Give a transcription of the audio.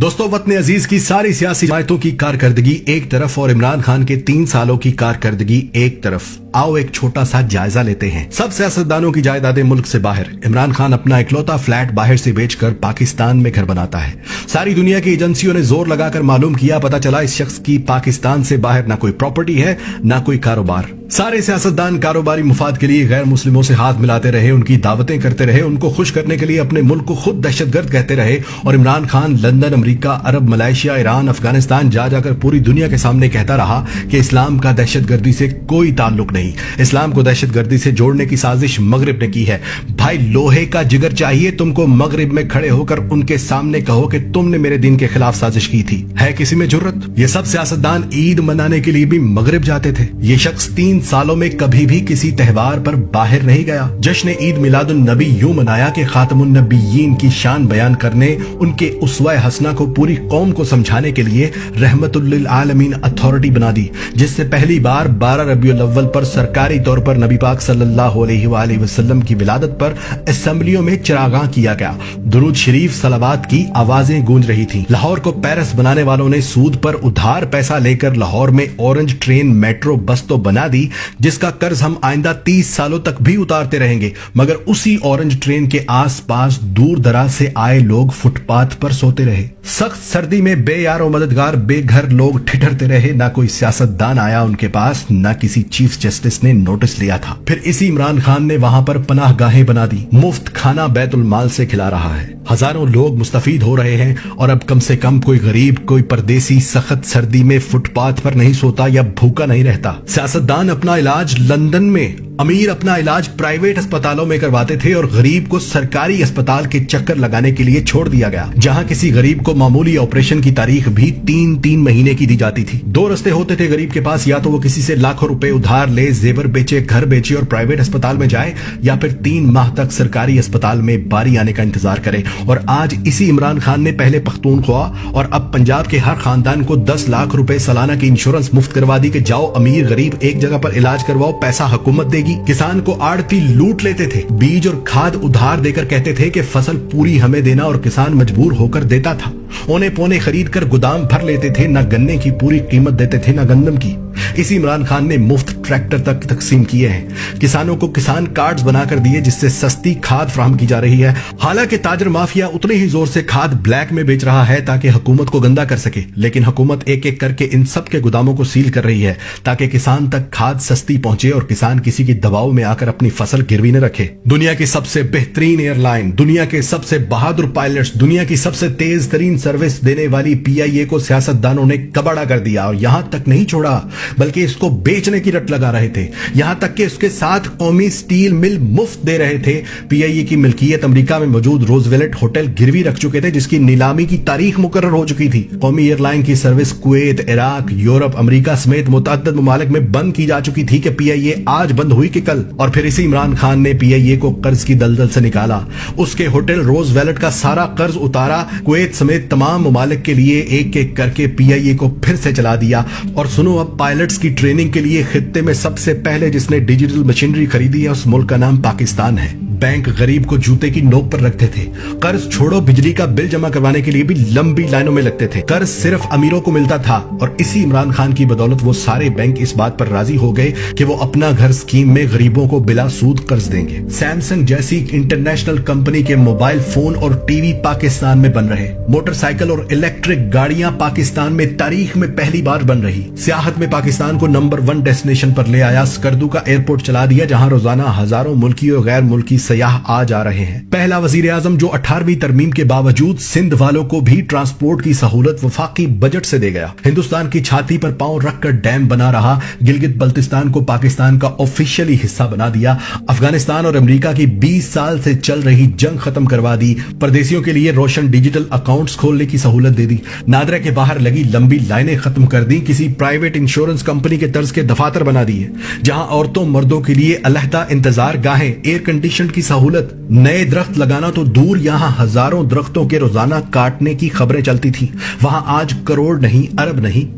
دوستو، وطن عزیز کی ساری سیاسی جماعتوں کی کارکردگی ایک طرف اور عمران خان کے 3 سالوں کی کارکردگی ایک طرف، آؤ ایک چھوٹا سا جائزہ لیتے ہیں۔ سب سیاستدانوں کی جائیدادیں ملک سے باہر، عمران خان اپنا اکلوتا فلیٹ باہر سے بیچ کر پاکستان میں گھر بناتا ہے۔ ساری دنیا کی ایجنسیوں نے زور لگا کر معلوم کیا، پتا چلا اس شخص کی پاکستان سے باہر نہ کوئی پراپرٹی ہے نہ کوئی کاروبار۔ سارے سیاستدان کاروباری مفاد کے لیے غیر مسلموں سے ہاتھ ملاتے رہے، ان کی دعوتیں کرتے رہے، ان کو خوش کرنے کے لیے اپنے ملک کو خود دہشت گرد کہتے رہے، اور عمران خان لندن، امریکہ، عرب، ملائیشیا، ایران، افغانستان جا کر پوری دنیا کے سامنے کہتا رہا کہ اسلام کا دہشت گردی سے کوئی تعلق نہیں، اسلام کو دہشت گردی سے جوڑنے کی سازش مغرب نے کی ہے۔ بھائی، لوہے کا جگر چاہیے تم کو مغرب میں کھڑے ہو کر ان کے سامنے کہو کہ تم نے میرے دین کے خلاف سازش کی تھی؟ ہے کسی میں جرت؟ یہ سب سیاستدان عید منانے کے لیے بھی مغرب جاتے تھے۔ یہ شخص 3 سالوں میں کبھی بھی کسی تہوار پر باہر نہیں گیا۔ جشن عید میلاد النبی یوں منایا کہ خاتم النبیین کی شان بیان کرنے، ان کے اسوہ حسنہ کو پوری قوم کو سمجھانے کے لیے رحمت للعالمین اتھارٹی بنا دی، جس سے پہلی بار 12 ربیع الاول پر سرکاری طور پر نبی پاک صلی اللہ علیہ وآلہ وسلم کی ولادت پر اسمبلیوں میں چراغاں کیا گیا، درود شریف صلوات کی آوازیں گونج رہی تھیں۔ لاہور کو پیرس بنانے والوں نے سود پر ادھار پیسہ لے کر لاہور میں اورنج ٹرین میٹرو بس تو بنا دی، جس کا قرض ہم آئندہ 30 سالوں تک بھی اتارتے رہیں گے، مگر اسی اورنج ٹرین کے آس پاس دور دراز سے آئے لوگ فٹ پاتھ پر سوتے رہے۔ سخت سردی میں بے یار و مددگار بے گھر لوگ ٹھٹھرتے رہے، نہ کوئی سیاستدان آیا ان کے پاس، نہ کسی چیف جسٹس نے نوٹس لیا تھا۔ پھر اسی عمران خان نے وہاں پر پناہ گاہیں بنا دی، مفت کھانا بیت المال سے کھلا رہا ہے، ہزاروں لوگ مستفید ہو رہے ہیں، اور اب کم سے کم کوئی غریب، کوئی پردیسی سخت سردی میں فٹ پاتھ پر نہیں سوتا یا بھوکا نہیں رہتا۔ سیاستدان اپنا علاج لندن میں، امیر اپنا علاج پرائیویٹ اسپتالوں میں کرواتے تھے، اور غریب کو سرکاری اسپتال کے چکر لگانے کے لیے چھوڑ دیا گیا، جہاں کسی غریب کو معمولی آپریشن کی تاریخ بھی 3 مہینے کی دی جاتی تھی۔ 2 رستے ہوتے تھے غریب کے پاس، یا تو وہ کسی سے لاکھوں روپے ادھار لے، زیور بیچے، گھر بیچے اور پرائیویٹ اسپتال میں جائے، یا پھر 3 ماہ تک سرکاری اسپتال میں باری آنے کا انتظار کرے۔ اور آج اسی عمران خان نے پہلے پختونخوا اور اب پنجاب کے ہر خاندان کو 10 لاکھ روپے سالانہ کی انشورنس مفت کروا دی کہ جاؤ امیر غریب ایک جگہ پر علاج کرواؤ، پیسہ حکومت دے گی۔ کسان کو آڑتی لوٹ لیتے تھے، بیج اور کھاد ادھار دے کر کہتے تھے کہ فصل پوری ہمیں دینا، اور کسان مجبور ہو کر دیتا تھا۔ اونے پونے خرید کر گودام بھر لیتے تھے، نہ گنے کی پوری قیمت دیتے تھے نہ گندم کی۔ اسی عمران خان نے مفت ٹریکٹر تک تقسیم کیے ہیں، کسانوں کو کسان کارڈز بنا کر دیے جس سے سستی کھاد فراہم کی جا رہی ہے۔ حالانکہ تاجر مافیا اتنے ہی زور سے کھاد بلیک میں بیچ رہا ہے تاکہ حکومت کو گندا کر سکے، لیکن حکومت ایک ایک کر کے ان سب کے گوداموں کو سیل کر رہی ہے تاکہ کسان تک کھاد سستی پہنچے اور کسان کسی کی دباؤ میں آ کر اپنی فصل گروی نہ رکھے۔ دنیا کی سب سے بہترین ایئر لائن، دنیا کے سب سے بہادر پائلٹس، دنیا کی سب سے تیز ترین سروس دینے والی PIA کو سیاستدانوں نے کباڑا کر دیا، اور یہاں تک نہیں چھوڑا بلکہ اس کو بیچنے کی رٹ لگا رہے تھے، یہاں تک کہ اس کے ساتھ قومی سٹیل مل مفت دے رہے تھے۔ PIA کی ملکیت امریکہ میں موجود روزویلٹ ہوٹل گروی رکھ چکے تھے، جس کی نیلامی کی تاریخ مقرر ہو چکی تھی۔ قومی ایئر لائن کی سروس کویت، عراق، یورپ، امریکہ سمیت متعدد ممالک میں بند کی جا چکی تھی کہ PIA آج بند ہوئی کہ کل۔ اور پھر اسی عمران خان نے PIA کو قرض کی دلدل سے نکالا، اس کے ہوٹل روزویلٹ کا سارا قرض اتارا، کویت سمیت تمام ممالک کے لیے ایک ایک کر کے PIA کو پھر سے چلا دیا۔ اور سنو، اب پائلٹس کی ٹریننگ کے لیے خطے میں سب سے پہلے جس نے ڈیجیٹل مشینری خریدی ہے اس ملک کا نام پاکستان ہے۔ بینک غریب کو جوتے کی نوک پر رکھتے تھے، قرض چھوڑو بجلی کا بل جمع کروانے کے لیے بھی لمبی لائنوں میں لگتے تھے، قرض صرف امیروں کو ملتا تھا، اور اسی عمران خان کی بدولت وہ سارے بینک اس بات پر راضی ہو گئے کہ وہ اپنا گھر اسکیم میں غریبوں کو بلا سود قرض دیں گے۔ سیمسنگ جیسی انٹرنیشنل کمپنی کے موبائل فون اور ٹی وی پاکستان میں بن رہے، موٹر سائیکل اور الیکٹرک گاڑیاں پاکستان میں تاریخ میں پہلی بار بن رہی، سیاحت میں پاکستان کو نمبر 1 ڈیسٹینیشن پر لے آیا، اسکردو کا ایئرپورٹ چلا دیا جہاں روزانہ ہزاروں ملکی اور غیر ملکی سیاح آ جا رہے ہیں۔ پہلا وزیر اعظم جو 18ویں ترمیم کے باوجود سندھ والوں کو بھی ٹرانسپورٹ کی سہولت وفاقی بجٹ سے دے گیا، ہندوستان کی چھاتی پر پاؤں رکھ کر ڈیم بنا رہا، گلگت بلتستان کو پاکستان کا آفیشیلی حصہ بنا دیا، افغانستان اور امریکہ کی 20 سال سے چل رہی جنگ ختم کروا دی، پردیسیوں کے لیے روشن ڈیجیٹل اکاؤنٹس کھولنے کی سہولت دے دی، نادرا کے باہر لگی لمبی لائنیں ختم کر دی، کسی پرائیویٹ انشورنس کمپنی کے طرز کے دفاتر بنا دیے، جہاں عورتوں مردوں کے لیے علیحدہ انتظار گاہیں، ایئر کنڈیشن کی سہولت، نئے درخت لگانا تو دور، یہاں ہزاروں درختوں کے روزانہ کاٹنے کی خبریں چلتی تھیں، وہاں آج کروڑ نہیں، ارب نہیں،